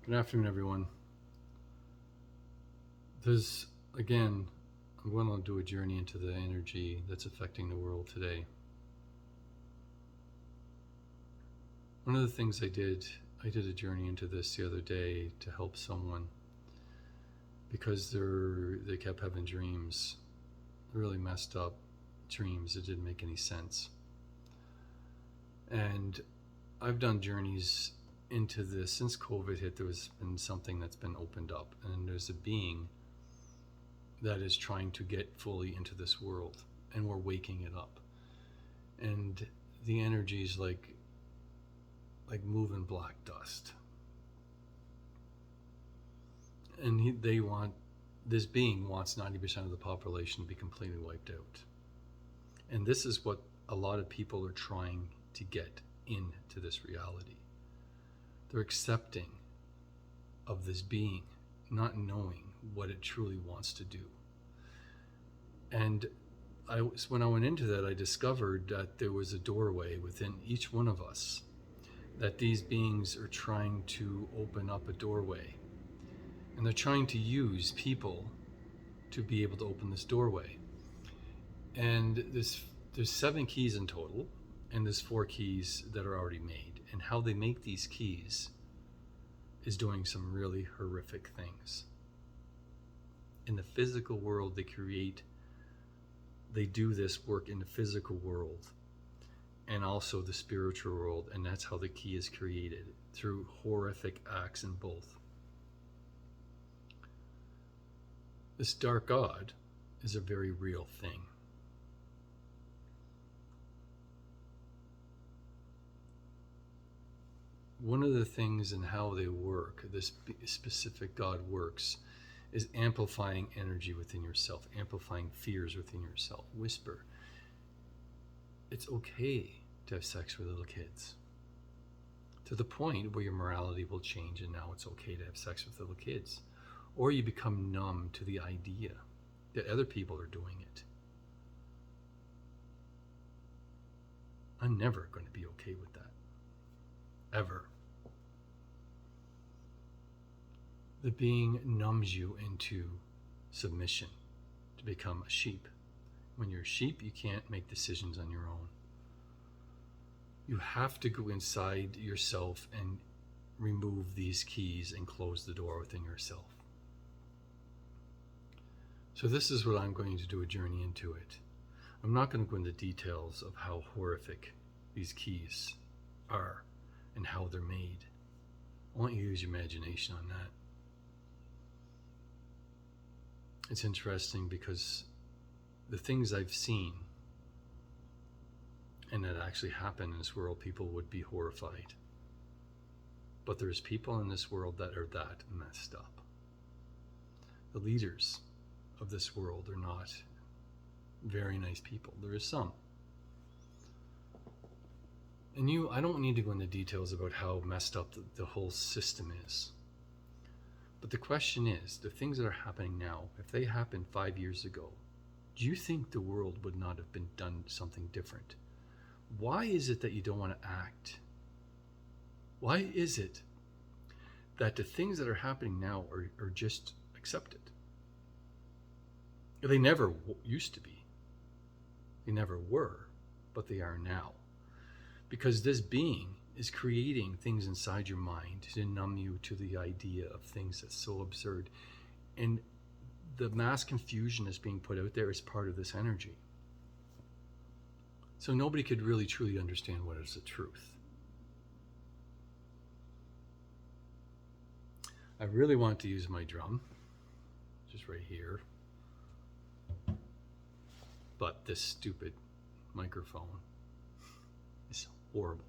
Good afternoon, everyone. There's, again, I'm going to do a journey into the energy that's affecting the world today. One of the things I did a journey into this the other day to help someone because they kept having dreams, really messed up dreams that didn't make any sense. And I've done journeys into this since COVID hit. There has been something that's been opened up, and there's a being that is trying to get fully into this world, and we're waking it up. And the energy is like moving black dust. And this being wants 90% of the population to be completely wiped out. And this is what a lot of people are trying to get into this reality. They're accepting of this being, not knowing what it truly wants to do. And when I went into that, I discovered that there was a doorway within each one of us, that these beings are trying to open up a doorway. And they're trying to use people to be able to open this doorway. And there's 7 keys in total, and there's 4 keys that are already made. And how they make these keys is doing some really horrific things. In the physical world, they do this work in the physical world and also the spiritual world, and that's how the key is created, through horrific acts in both. This dark god is a very real thing. One of the things in how they work, this specific god works, is amplifying energy within yourself, amplifying fears within yourself. Whisper. It's okay to have sex with little kids, to the point where your morality will change and now it's okay to have sex with little kids. Or you become numb to the idea that other people are doing it. I'm never going to be okay with that. Ever. The being numbs you into submission, to become a sheep. When you're a sheep, you can't make decisions on your own. You have to go inside yourself and remove these keys and close the door within yourself. So this is what I'm going to do, a journey into it. I'm not going to go into details of how horrific these keys are and how they're made. I want you to use your imagination on that. It's interesting because the things I've seen and that actually happen in this world, people would be horrified. But there's people in this world that are that messed up. The leaders of this world are not very nice people. There is some. And I don't need to go into details about how messed up the whole system is. But the question is, the things that are happening now, if they happened 5 years ago, do you think the world would not have been done something different? Why is it that you don't want to act? Why is it that the things that are happening now are just accepted? They never used to be. They never were, but they are now. Because this being is creating things inside your mind to numb you to the idea of things that's so absurd. And the mass confusion that's being put out there is part of this energy. So nobody could really truly understand what is the truth. I really want to use my drum, just right here. But this stupid microphone is horrible.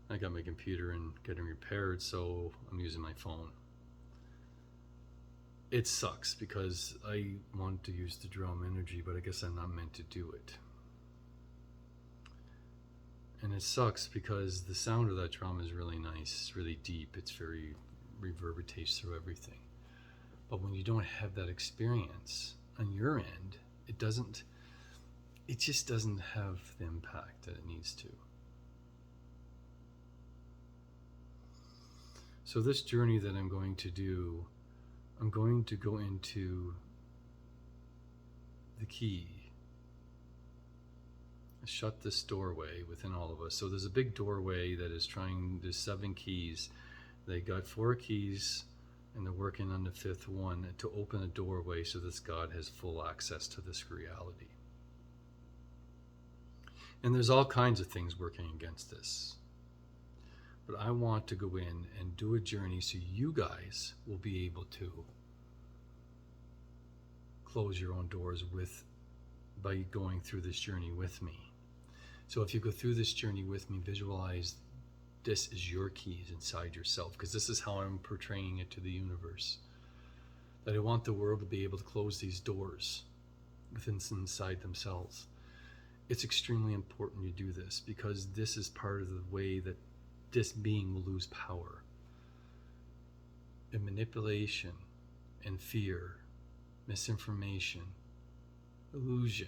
I got my computer and getting repaired, so I'm using my phone. It sucks because I want to use the drum energy, but I guess I'm not meant to do it. And it sucks because the sound of that drum is really nice, it's really deep, it's very reverberates through everything. But when you don't have that experience on your end, it just doesn't have the impact that it needs to. So this journey that I'm going to do, I'm going to go into the key. Shut this doorway within all of us. So there's a big doorway that is there's 7 keys. They got 4 keys and they're working on the 5th one to open a doorway so this God has full access to this reality. And there's all kinds of things working against this. But I want to go in and do a journey so you guys will be able to close your own doors by going through this journey with me. So if you go through this journey with me, visualize this is your keys inside yourself, because this is how I'm portraying it to the universe. That I want the world to be able to close these doors inside themselves. It's extremely important you do this, because this is part of the way that this being will lose power. And manipulation and fear, misinformation, illusion.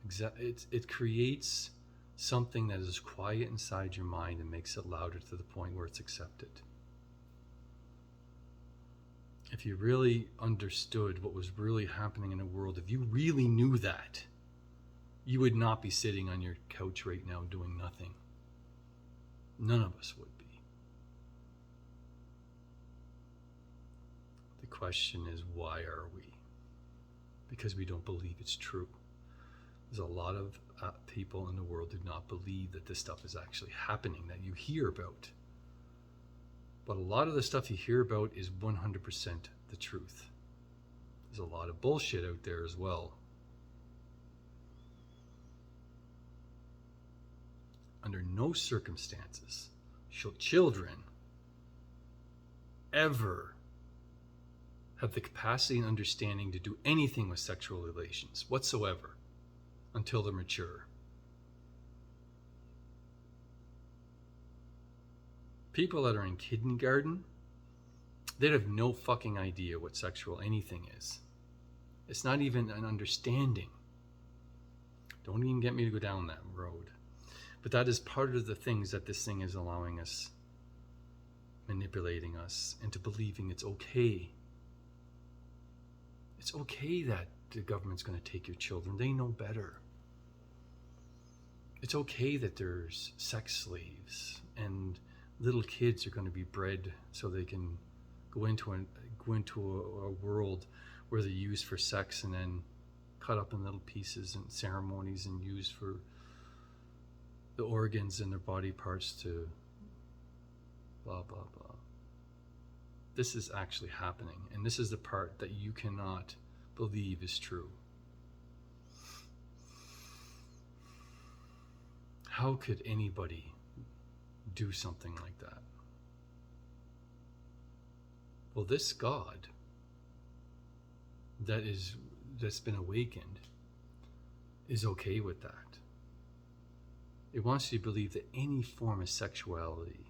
It creates something that is quiet inside your mind and makes it louder to the point where it's accepted. If you really understood what was really happening in the world, if you really knew that, you would not be sitting on your couch right now doing nothing. None of us would be. The question is, why are we? Because we don't believe it's true. There's a lot of people in the world do not believe that this stuff is actually happening that you hear about. But a lot of the stuff you hear about is 100% the truth. There's a lot of bullshit out there as well. Under no circumstances shall children ever have the capacity and understanding to do anything with sexual relations whatsoever until they're mature. People that are in kindergarten, they have no fucking idea what sexual anything is. It's not even an understanding. Don't even get me to go down that road. But that is part of the things that this thing is allowing us, manipulating us into believing it's okay. It's okay that the government's going to take your children. They know better. It's okay that there's sex slaves and little kids are going to be bred so they can go into a world where they're used for sex and then cut up in little pieces and ceremonies and used for the organs and their body parts to blah, blah, blah. This is actually happening, and this is the part that you cannot believe is true. How could anybody do something like that? Well, this God that's been awakened is okay with that. It wants you to believe that any form of sexuality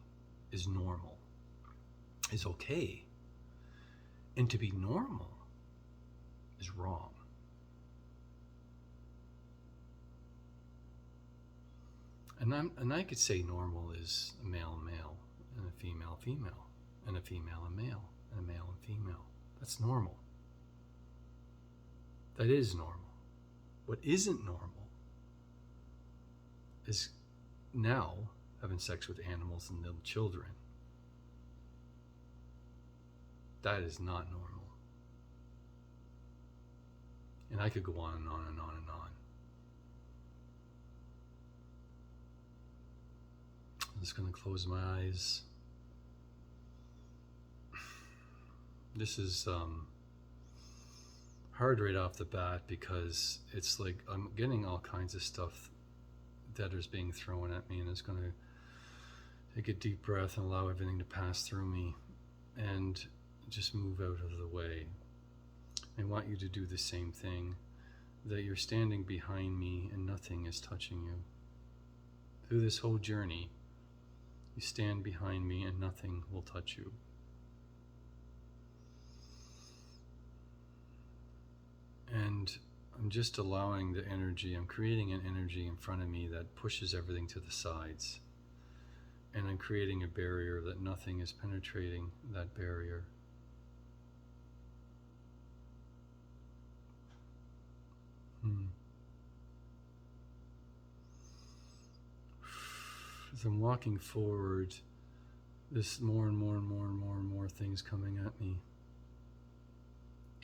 is normal, is okay. And to be normal is wrong. And I could say normal is a male and male, and a female female, and a female and male, and a male and female. That's normal. That is normal. What isn't normal is now having sex with animals and little children. That is not normal. And I could go on and on and on and on. I'm just going to close my eyes. This is hard right off the bat because it's like I'm getting all kinds of stuff that is being thrown at me, and it's going to take a deep breath and allow everything to pass through me and just move out of the way. I want you to do the same thing, that you're standing behind me and nothing is touching you. Through this whole journey, you stand behind me and nothing will touch you. And I'm just allowing the energy, I'm creating an energy in front of me that pushes everything to the sides. And I'm creating a barrier that nothing is penetrating that barrier. As I'm walking forward, there's more and more and more and more and more things coming at me.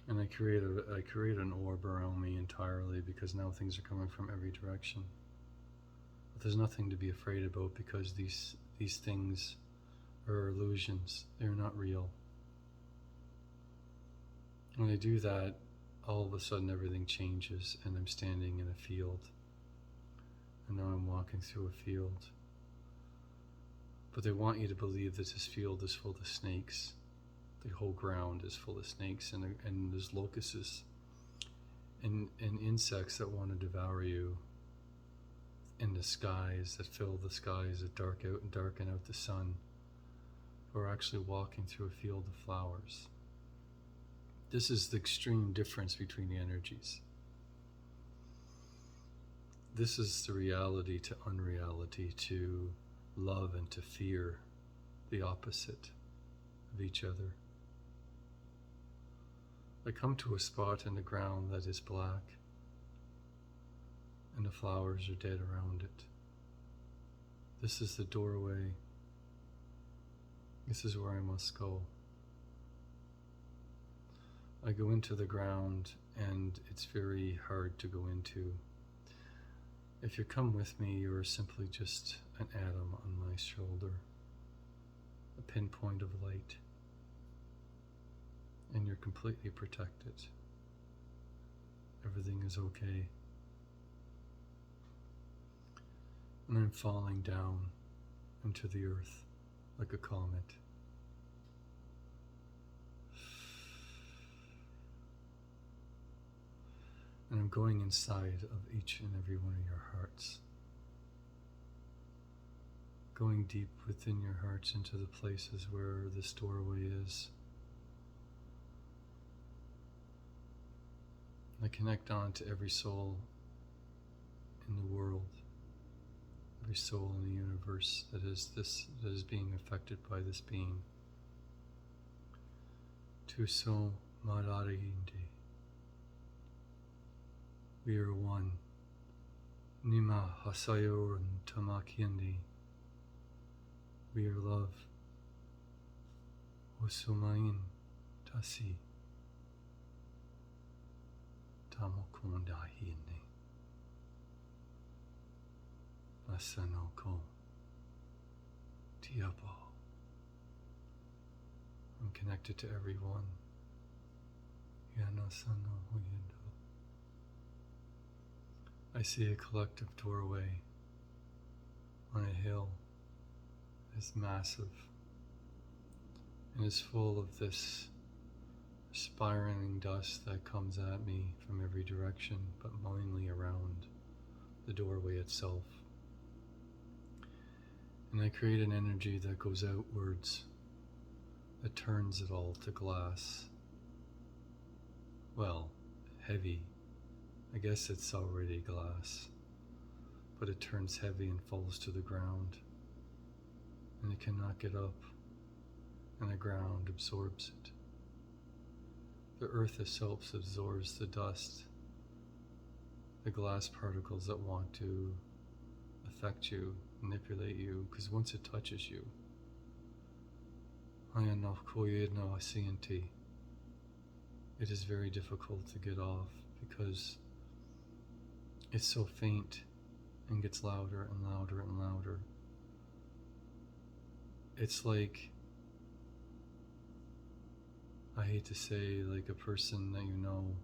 And I create an orb around me entirely, because now things are coming from every direction. But there's nothing to be afraid about, because these things are illusions. They're not real. When I do that, all of a sudden everything changes, and I'm standing in a field. And now I'm walking through a field. But they want you to believe that this field is full of snakes. The whole ground is full of snakes, and there's locusts and insects that want to devour you, and the skies that fill the skies that darken out the sun. We're actually walking through a field of flowers. This is the extreme difference between the energies. This is the reality to unreality, to love and to fear, the opposite of each other. I come to a spot in the ground that is black, and the flowers are dead around it. This is the doorway. This is where I must go. I go into the ground, and it's very hard to go into. If you come with me, you are simply just an atom on my shoulder, a pinpoint of light, and you're completely protected. Everything is okay. And I'm falling down into the earth like a comet. And I'm going inside of each and every one of your hearts. Going deep within your hearts into the places where this doorway is. I connect on to every soul in the world, every soul in the universe that is being affected by this being. Tu so mararinde. We are one. Nima hasayor and tamakiende. We are love. Osumain tasi. Tamokunda hiene. Asanoko. Tiapo. I'm connected to everyone. Yanasano huyendo. I see a collective doorway on a hill. It's massive and it's full of this spiraling dust that comes at me from every direction, but mainly around the doorway itself. And I create an energy that goes outwards, that turns it all to glass. Well, heavy. I guess it's already glass, but it turns heavy and falls to the ground, and it cannot get up, and the ground absorbs it. The earth itself absorbs the dust, the glass particles that want to affect you, manipulate you, because once it touches you, it is very difficult to get off, because it's so faint and gets louder and louder and louder. It's like, I hate to say, like a person that you know,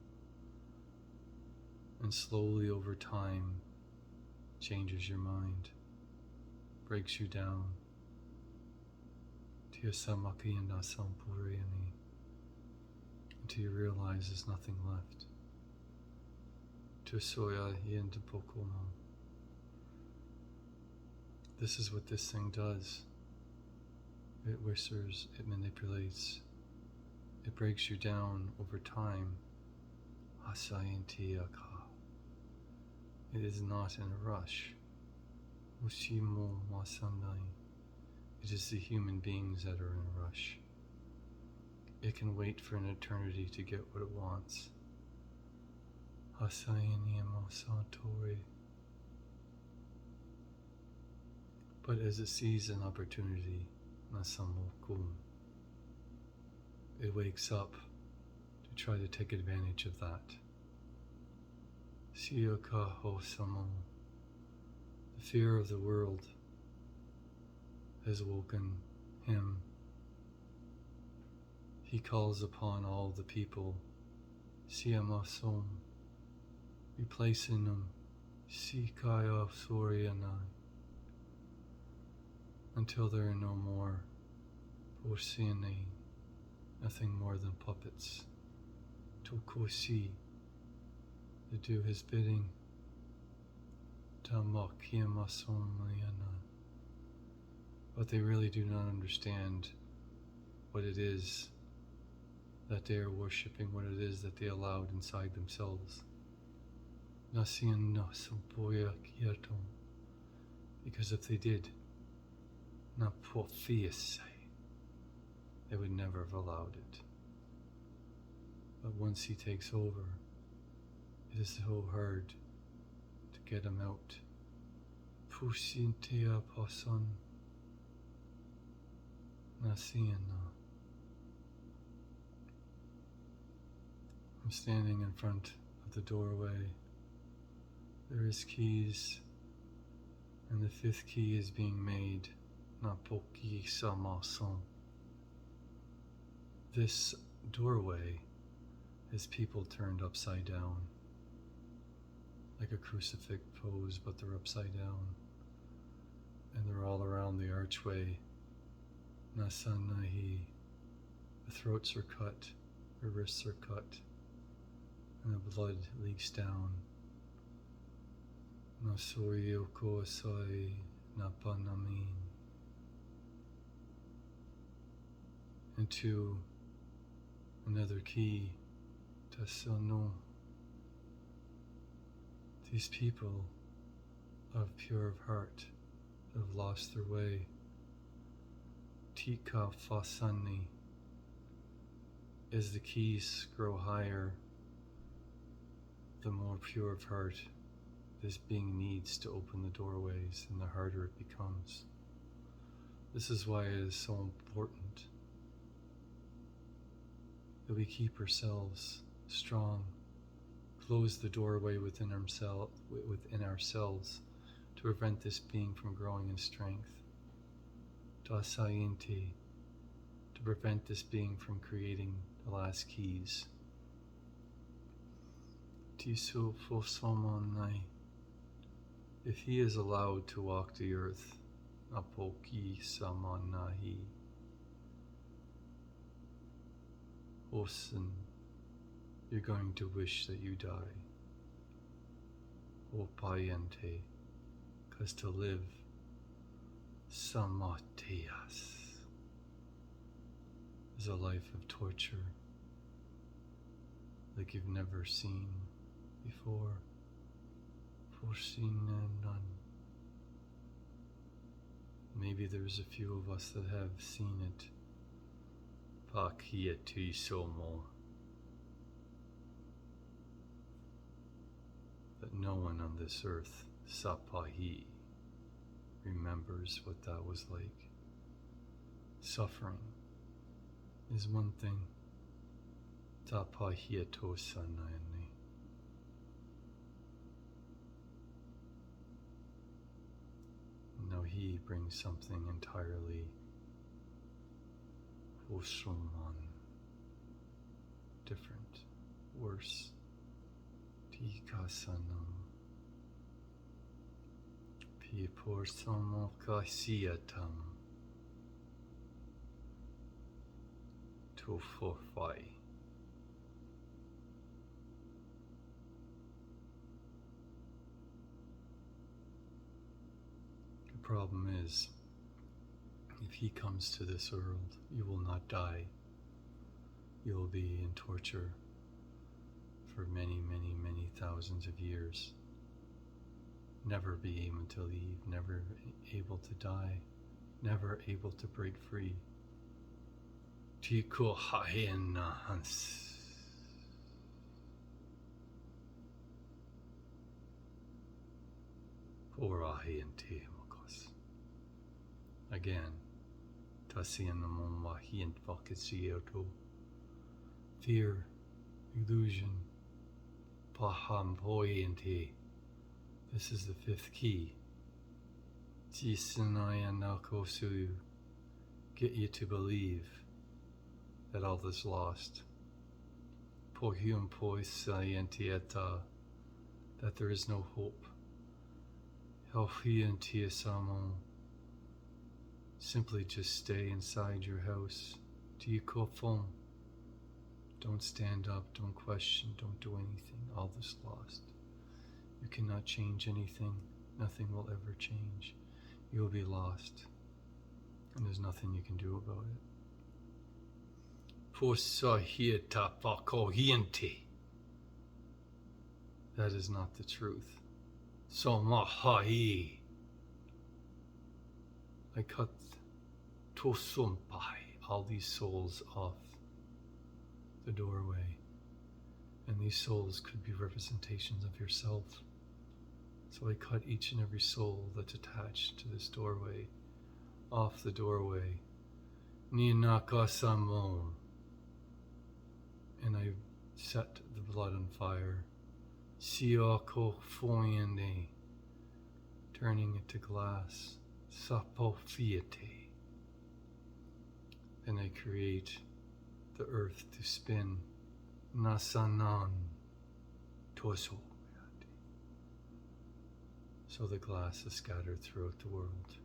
and slowly over time changes your mind, breaks you down. Until you realize there's nothing left. This is what this thing does. It whispers, it manipulates, it breaks you down over time. It is not in a rush. It is the human beings that are in a rush. It can wait for an eternity to get what it wants. But as it sees an opportunity, it wakes up to try to take advantage of that. The fear of the world has woken him. He calls upon all the people, Siamasom, replacing them, Sikaya Soriana, until there are no more, Porsiane, nothing more than puppets, Tokosi, to do his bidding, Tamakiamasomayana. But they really do not understand what it is that they are worshipping, what it is that they allowed inside themselves. Because if they did, they would never have allowed it. But once he takes over, it is so hard to get him out. Pusintea pasan nasiana. I'm standing in front of the doorway. There is keys, and the fifth key is being made. Napoki samason. This doorway is people turned upside down, like a crucifix pose, but they're upside down, and they're all around the archway. Nasanahi. The throats are cut, the wrists are cut, and the blood leaks down. Nasoyoko asai napanamin. Into another key, Tasano. These people of pure of heart that have lost their way. Tika Fasani. As the keys grow higher, the more pure of heart this being needs to open the doorways, and the harder it becomes. This is why it is so important that we keep ourselves strong, close the doorway within ourselves to prevent this being from growing in strength. Dasayinti, to prevent this being from creating the last keys. Tisu fosomonai, if he is allowed to walk the earth, apoki samanahi, Osen, you're going to wish that you die. Opayente, because to live, samatias, is a life of torture like you've never seen before. None. Maybe there's a few of us that have seen it. Pakieti somo. But no one on this earth, Sapahi, remembers what that was like. Suffering is one thing. Tapahieto sanayani. No, he brings something entirely Osuman, different, worse. Tikasanam. Piporsomo kasiatam. Tofofai. The problem is, if he comes to this world, you will not die. You will be in torture for many, many, many thousands of years. Never be able to leave, never able to die, never able to break free. Tiko haena hans. Again, fear, illusion, this is the fifth key. Get you to believe that all is lost. That there is no hope. Simply just stay inside your house. Don't stand up, don't question, don't do anything. All is lost. You cannot change anything. Nothing will ever change. You will be lost. And there's nothing you can do about it. That is not the truth. I cut all these souls off the doorway. And these souls could be representations of yourself. So I cut each and every soul that's attached to this doorway off the doorway. And I set the blood on fire. Turning it to glass. And I create the earth to spin. Nasanan Toso. So the glass is scattered throughout the world.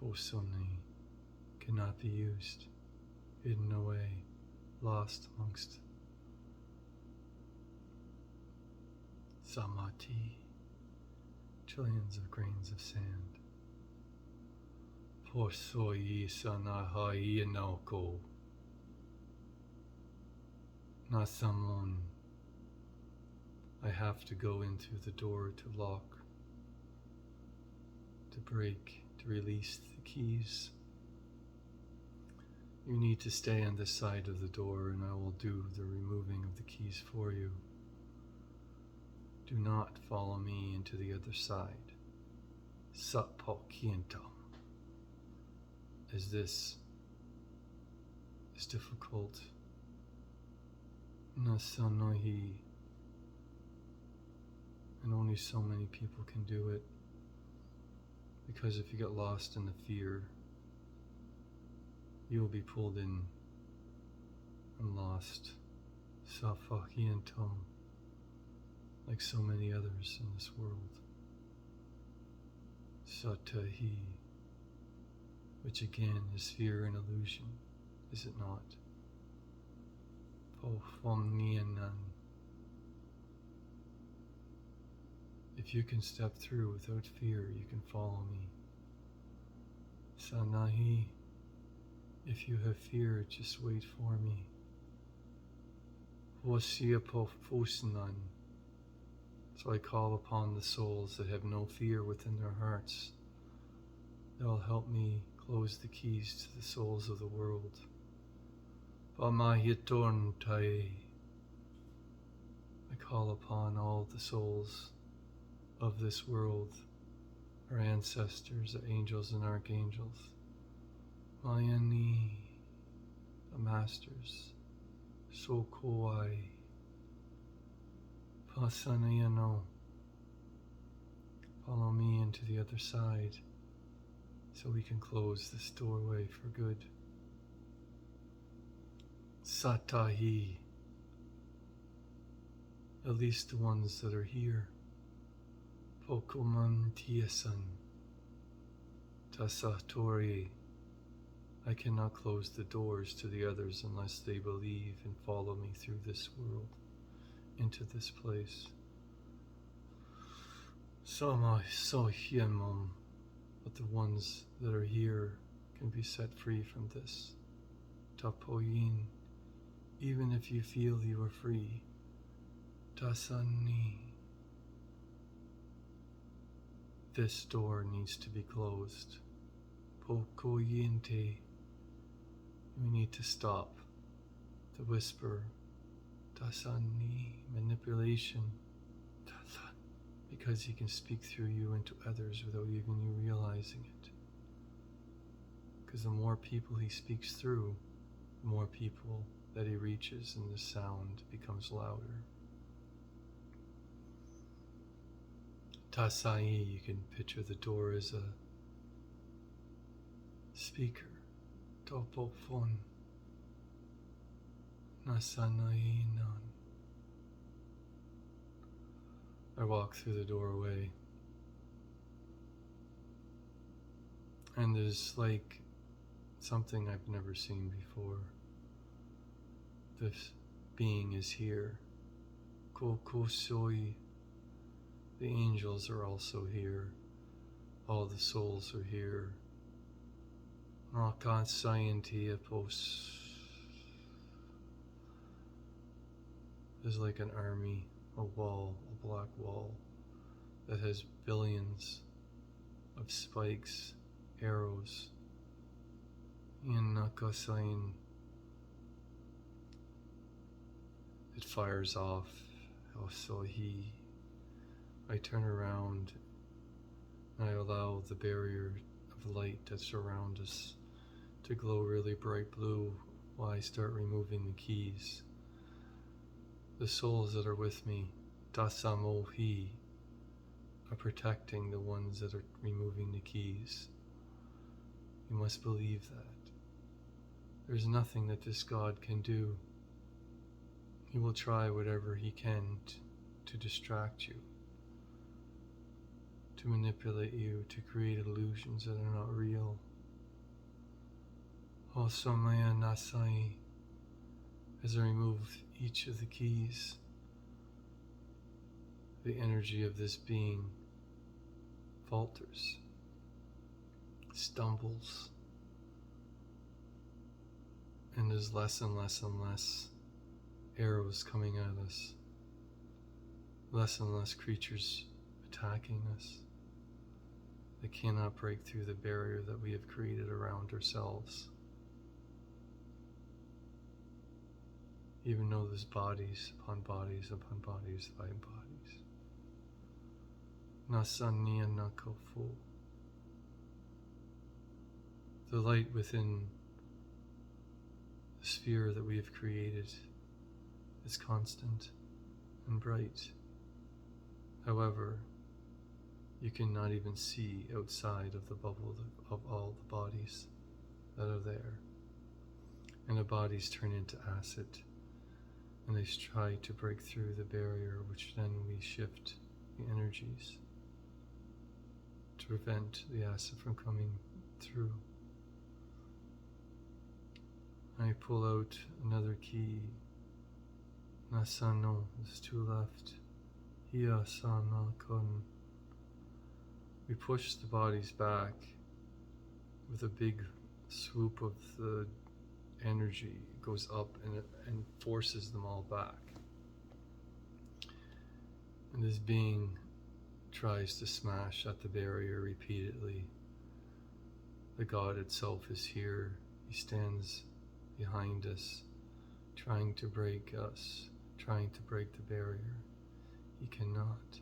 Fosoni cannot be used, hidden away, lost amongst Samati, trillions of grains of sand. Posoi sanahai naoko. Nasamon. I have to go into the door to lock, to break, to release the keys. You need to stay on this side of the door and I will do the removing of the keys for you. Do not follow me into the other side. Sapokiento. As this is difficult. Nasanohi. And only so many people can do it. Because if you get lost in the fear, you will be pulled in and lost. Safahientum, like so many others in this world. Satahi, which again is fear and illusion, is it not? Pofomnianan. If you can step through without fear, you can follow me. Sanahi, if you have fear, just wait for me. Hosiapofusnan. So I call upon the souls that have no fear within their hearts. They'll help me close the keys to the souls of the world. Pamahitorntai. I call upon all the souls of this world, our ancestors, the angels and archangels, Mayani, the masters, Sokoi, Pasanayano. Follow me into the other side so we can close this doorway for good. Satahi, at least the ones that are here. Pokemon Tiasan Tasatori. I cannot close the doors to the others unless they believe and follow me through this world, into this place. Sama Sohyamum, but the ones that are here can be set free from this. Tapoyin, even if you feel you are free. Tasani. This door needs to be closed. Pokoyente. We need to stop the whisper. Tasani manipulation. Tasan. Because he can speak through you into others without even you realizing it. Because the more people he speaks through, the more people that he reaches and the sound becomes louder. Tasai, you can picture the door as a speaker. Topofon. Nasanai nan. I walk through the doorway, and there's like something I've never seen before. This being is here. Kokosoi. The angels are also here. All the souls are here. Nakasayantiapos. There's like an army, a wall, a black wall that has billions of spikes, arrows. In Nakasayan, it fires off. Sohi. I turn around and I allow the barrier of light that's around us to glow really bright blue while I start removing the keys. The souls that are with me, Dasamohi, are protecting the ones that are removing the keys. You must believe that. There's nothing that this God can do. He will try whatever he can to distract you, to manipulate you, to create illusions that are not real. Osomaya Nasai, as I remove each of the keys, the energy of this being falters, stumbles, and there's less and less and less arrows coming at us, less and less creatures attacking us. They cannot break through the barrier that we have created around ourselves. Even though there's bodies upon bodies upon bodies by bodies. Nasaniya Nakofu. The light within the sphere that we have created is constant and bright. However, you cannot even see outside of the bubble of all the bodies that are there. And the bodies turn into acid, and they try to break through the barrier, which then we shift the energies to prevent the acid from coming through. I pull out another key. Nasano, there's two left. Hiyasana kon. We push the bodies back with a big swoop of the energy. It goes up and forces them all back. And this being tries to smash at the barrier repeatedly. The God itself is here. He stands behind us, trying to break us, trying to break the barrier. He cannot.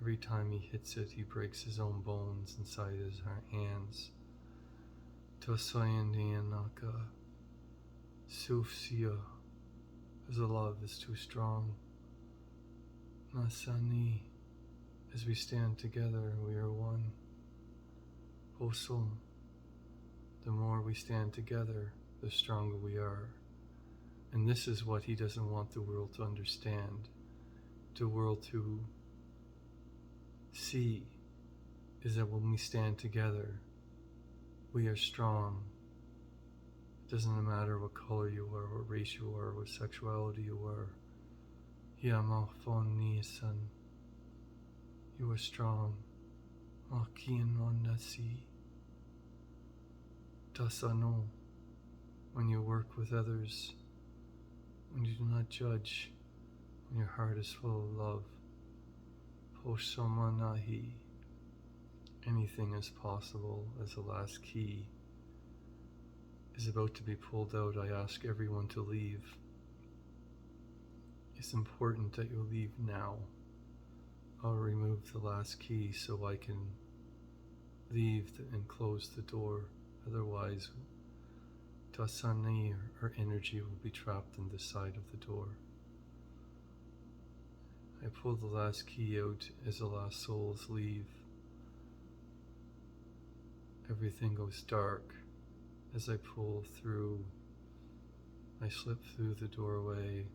Every time he hits it, he breaks his own bones inside his hands. Tosayandiyanaka, Sufsia, as the love is too strong. Nasani, as we stand together, we are one. Posum, the more we stand together, the stronger we are. And this is what he doesn't want the world to understand, the world to see, is that when we stand together, we are strong. It doesn't matter what color you are, what race you are, what sexuality you are. Yamafonisan, you are strong. Makianonasi, Tasano, when you work with others, when you do not judge, when your heart is full of love. Posomanahi, anything is possible. As the last key is about to be pulled out, I ask everyone to leave. It's important that you leave now. I'll remove the last key so I can leave and close the door. Otherwise, Tasani or energy will be trapped in the side of the door. I pull the last key out as the last souls leave. Everything goes dark as I pull through. I slip through the doorway.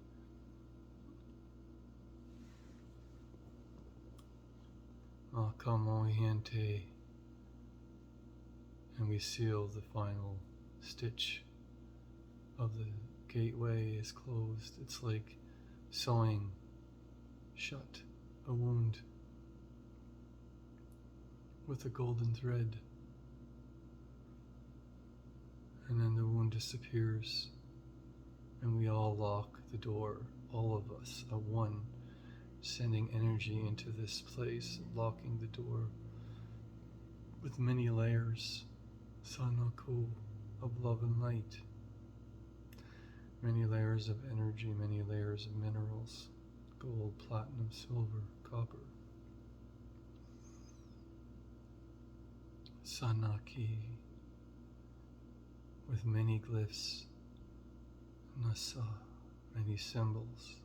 Como gente. And we seal the final stitch of the gateway is closed. It's like sewing shut a wound with a golden thread. And then the wound disappears, and we all lock the door, all of us, a one, sending energy into this place, locking the door with many layers, Sanako, of love and light. Many layers of energy, many layers of minerals, gold, platinum, silver, copper. Sanaki, with many glyphs, Nasa, many symbols,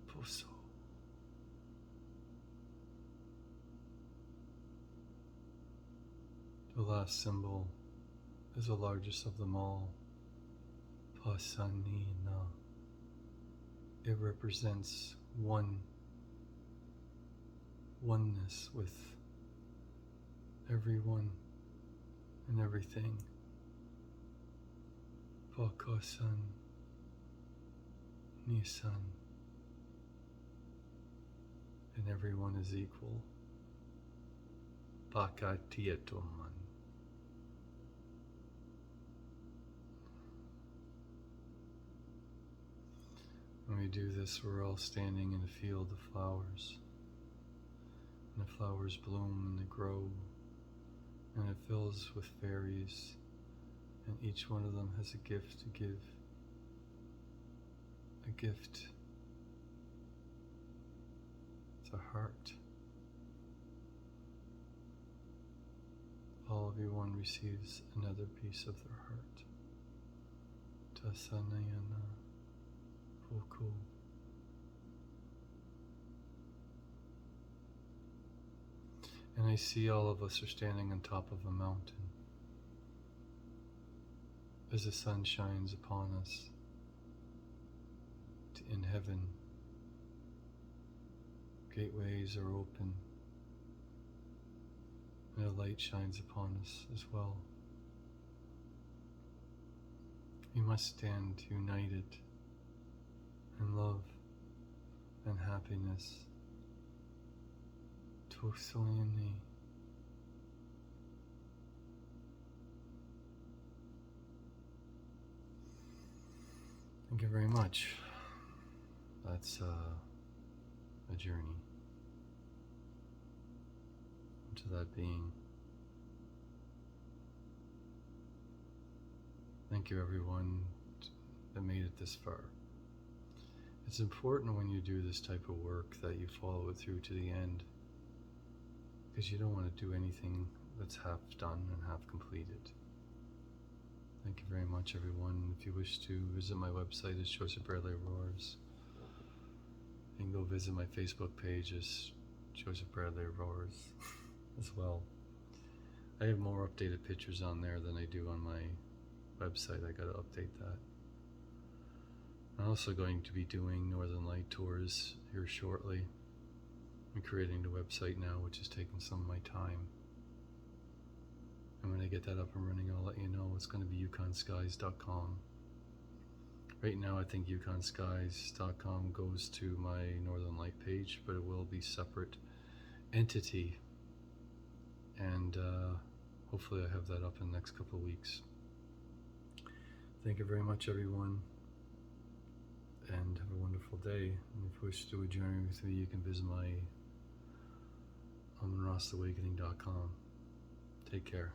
Poso. The last symbol is the largest of them all, Pasanina. It represents oneness with everyone and everything. Pakasan, Nisan, and everyone is equal. Pakatietoman. When we do this, we're all standing in a field of flowers. And the flowers bloom and they grow, and it fills with fairies, and each one of them has a gift to give. A gift. It's a heart. Everyone receives another piece of their heart. Tasanayana Fuku. And I see all of us are standing on top of a mountain as the sun shines upon us in heaven. Gateways are open and a light shines upon us as well. We must stand united in love and happiness. Tosoyani. Thank you very much. That's a journey into that being. Thank you everyone that made it this far. It's important when you do this type of work that you follow it through to the end, because you don't want to do anything that's half done and half completed. Thank you very much everyone. If you wish to visit my website, it's Joseph Bradley Roars. You can go visit my Facebook page, it's Joseph Bradley Roars as well. I have more updated pictures on there than I do on my website. I gotta update that. I'm also going to be doing Northern Light tours here shortly. I'm creating the website now, which is taking some of my time. And when I get that up and running, I'll let you know. It's going to be yukonskies.com. Right now, I think yukonskies.com goes to my Northern Light page, but it will be a separate entity. And hopefully I have that up in the next couple of weeks. Thank you very much, everyone. And have a wonderful day. And if you wish to do a journey with me, you can visit my AmonRossAwakening.com. Take care.